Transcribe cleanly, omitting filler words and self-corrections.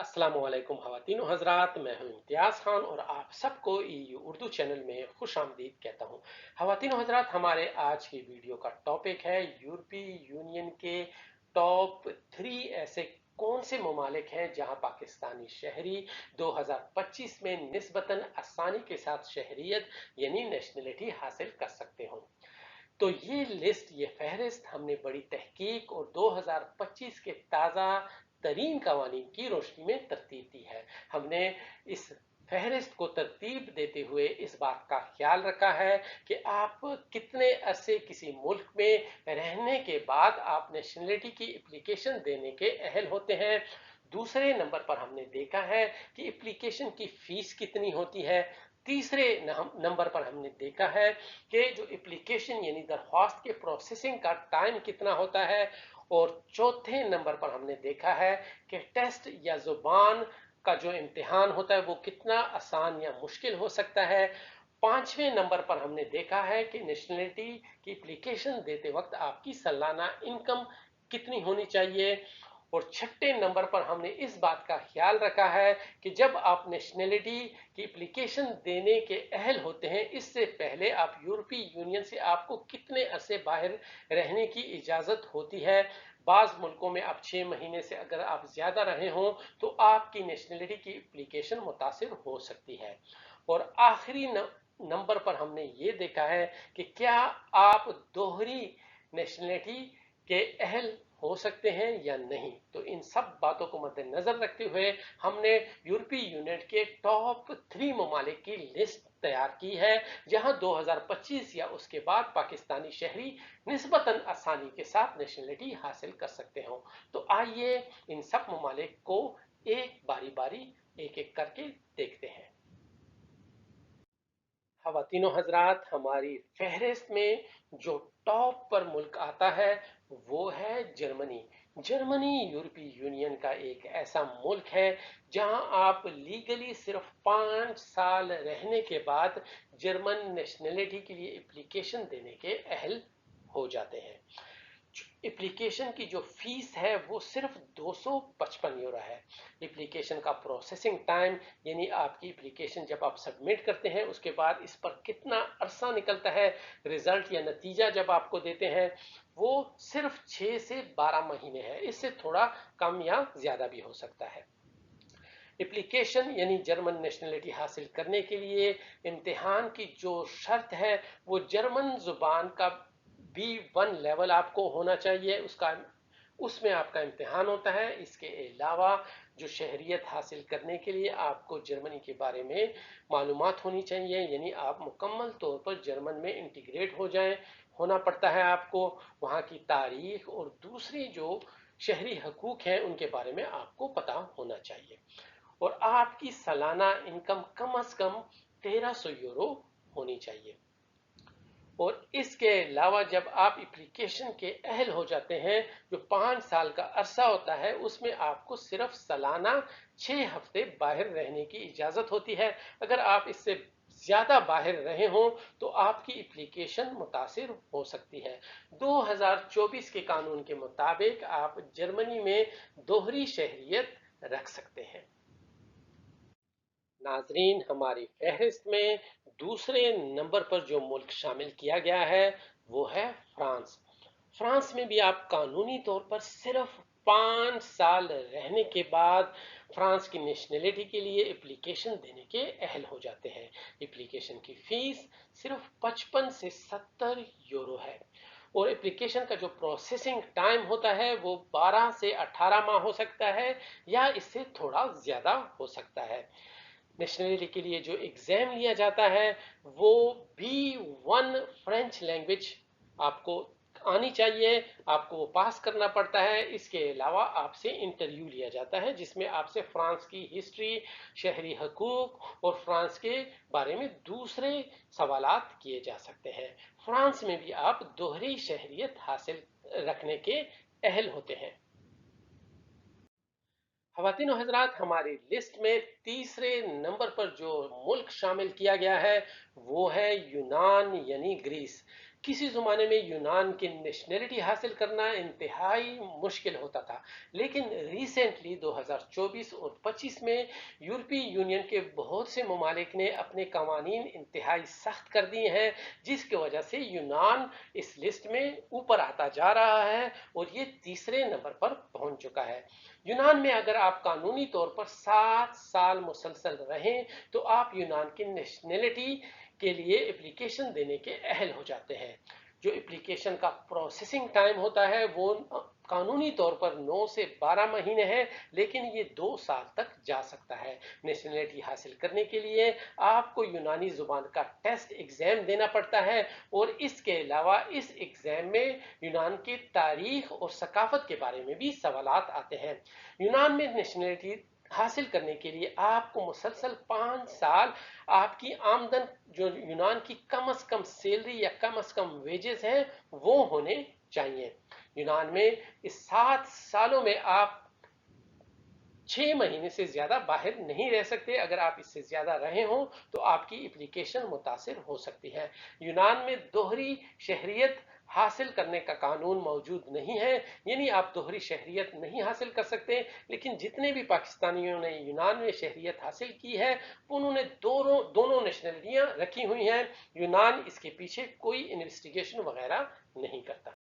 अस्सलामुअलैकुम ख़वातीनो हज़रात, मैं हूं इम्तियाज़ खान और आप सबको ईयू उर्दू चैनल में खुश आमदीद कहता हूं। ख़वातीनो हज़रात, हमारे आज की वीडियो का टॉपिक है यूरोपीय यूनियन के टॉप 3 ऐसे कौन से ममालिक हैं जहां पाकिस्तानी शहरी 2025 में निस्बतन आसानी के साथ शहरियत यानी नेशनलिटी हासिल कर सकते हों। तो ये लिस्ट, ये फहरिस्त हमने बड़ी तहकीक और 2025 के ताज़ा तरीन कवानीन की रोशनी में तरतीब दी है। हमने इस फहरिस्त को तरतीब देते हुए इस बात का ख्याल रखा है कि आप कितने अरसे किसी मुल्क में रहने के बाद आप नेशनलिटी की एप्लीकेशन देने के अहल होते हैं। दूसरे नंबर पर हमने देखा है कि एप्लीकेशन की फीस कितनी होती है। तीसरे नंबर पर हमने देखा है कि जो एप्लीकेशन यानी दरख्वास्त के प्रोसेसिंग का टाइम कितना होता है। और चौथे नंबर पर हमने देखा है कि टेस्ट या जुबान का जो इम्तिहान होता है वो कितना आसान या मुश्किल हो सकता है। पांचवें नंबर पर हमने देखा है कि नेशनलिटी की एप्लीकेशन देते वक्त आपकी सालाना इनकम कितनी होनी चाहिए। और छठे नंबर पर हमने इस बात का ख्याल रखा है कि जब आप नेशनलिटी की एप्लीकेशन देने के अहल होते हैं, इससे पहले आप यूरोपीय यूनियन से आपको कितने अरसे बाहर रहने की इजाज़त होती है। बाज़ मुल्कों में आप 6 महीने से अगर आप ज़्यादा रहे हों तो आपकी नेशनलिटी की एप्लीकेशन मुतासिर हो सकती है। और आखिरी नंबर पर हमने ये देखा है कि क्या आप दोहरी नेशनलिटी के अहल हो सकते हैं या नहीं। तो इन सब बातों को मद्देनजर रखते हुए हमने यूरोपीय यूनियन के टॉप 3 ममालिक की लिस्ट तैयार की है जहां 2025 या उसके बाद पाकिस्तानी शहरी निस्बतन आसानी के साथ नेशनलिटी हासिल कर सकते हों। तो आइए इन सब ममालिक को एक बारी बारी एक एक करके देखते हैं। ख़वातीनो हज़रात, हमारी फहरिस्त में जो टॉप पर मुल्क आता है वो है जर्मनी। जर्मनी यूरोपीय यूनियन का एक ऐसा मुल्क है जहां आप लीगली सिर्फ 5 साल रहने के बाद जर्मन नेशनलिटी के लिए एप्लीकेशन देने के अहल हो जाते हैं। एप्लीकेशन की जो फीस है वो सिर्फ 255 यूरो है। एप्लीकेशन का प्रोसेसिंग टाइम यानी आपकी एप्लीकेशन जब आप सबमिट करते हैं उसके बाद इस पर कितना अरसा निकलता है, रिजल्ट या नतीजा जब आपको देते हैं, वो सिर्फ 6 से 12 महीने है। इससे थोड़ा कम या ज्यादा भी हो सकता है। एप्लीकेशन यानी जर्मन नेशनलिटी हासिल करने के लिए इम्तिहान की जो शर्त है वो जर्मन जुबान का B1 लेवल आपको होना चाहिए। उसमें आपका इम्तिहान होता है। इसके अलावा जो शहरियत हासिल करने के लिए आपको जर्मनी के बारे में मालूमात होनी चाहिए, यानी आप मुकम्मल तौर पर जर्मन में इंटीग्रेट होना पड़ता है आपको। वहाँ की तारीख और दूसरी जो शहरी हकूक हैं उनके बारे में आपको पता होना चाहिए। और आपकी सालाना इनकम कम से कम 1300 यूरो होनी चाहिए। और इसके अलावा जब आप एप्लीकेशन के अहल हो जाते हैं, जो 5 साल का अरसा होता है उसमें आपको सिर्फ सालाना 6 हफ्ते बाहर रहने की इजाज़त होती है। अगर आप इससे ज़्यादा बाहर रहे हों तो आपकी एप्लीकेशन मुतासिर हो सकती है। 2024 के कानून के मुताबिक आप जर्मनी में दोहरी शहरियत रख सकते हैं। नाजरीन, हमारी फहरिस्त में दूसरे नंबर पर जो मुल्क शामिल किया गया है वो है फ्रांस। फ्रांस में भी आप कानूनी तौर पर सिर्फ 5 साल रहने के बाद फ्रांस की नेशनलिटी के लिए एप्लीकेशन देने के अहल हो जाते हैं। एप्लीकेशन की फीस सिर्फ 55 से 70 यूरो है। और एप्लीकेशन का जो प्रोसेसिंग टाइम होता है वो 12 से 18 माह हो सकता है या इससे थोड़ा ज्यादा हो सकता है। नेशनलिटी के लिए जो एग्जाम लिया जाता है वो B1 फ्रेंच लैंग्वेज आपको आनी चाहिए। आपको वो पास करना पड़ता है। इसके अलावा आपसे इंटरव्यू लिया जाता है जिसमें आपसे फ्रांस की हिस्ट्री, शहरी हकूक और फ्रांस के बारे में दूसरे सवालात किए जा सकते हैं। फ्रांस में भी आप दोहरी शहरियत हासिल रखने के अहल होते हैं। ख़वातीन और हज़रात, हमारी लिस्ट में तीसरे नंबर पर जो मुल्क शामिल किया गया है वो है यूनान यानी ग्रीस। किसी ज़माने में यूनान की नेशनलिटी हासिल करना इंतहाई मुश्किल होता था, लेकिन रिसेंटली 2024 और 25 में यूरोपीय यूनियन के बहुत से ममालिक ने अपने कवानीन इंतहाई सख्त कर दिए हैं, जिसकी वजह से यूनान इस लिस्ट में ऊपर आता जा रहा है और ये तीसरे नंबर पर पहुंच चुका है। यूनान में अगर आप कानूनी तौर पर 7 साल मुसलसल रहें तो आप यूनान की नेशनलिटी के लिए एप्लीकेशन देने के अहल हो जाते हैं। जो एप्लीकेशन का प्रोसेसिंग टाइम होता है वो कानूनी तौर पर 9 से 12 महीने है, लेकिन ये 2 साल तक जा सकता है। नेशनलिटी हासिल करने के लिए आपको यूनानी जुबान का टेस्ट एग्जाम देना पड़ता है और इसके अलावा इस एग्जाम में यूनान की तारीख और सकाफत के बारे में भी सवालात आते हैं। यूनान में नेशनलिटी हासिल करने के लिए आपको मुसलसल 5 साल आपकी आमदन जो यूनान की कम से कम सैलरी या कम से कम वेजेस हैं वो होने चाहिए। यूनान में इस 7 सालों में आप 6 महीने से ज्यादा बाहर नहीं रह सकते। अगर आप इससे ज्यादा रहे हो तो आपकी एप्लीकेशन मुतासिर हो सकती है। यूनान में दोहरी शहरियत हासिल करने का कानून मौजूद नहीं है, यानी आप दोहरी शहरियत नहीं हासिल कर सकते। लेकिन जितने भी पाकिस्तानियों ने यूनान में शहरियत हासिल की है उन्होंने दोनों नेशनलिटियां रखी हुई हैं। यूनान इसके पीछे कोई इन्वेस्टिगेशन वगैरह नहीं करता।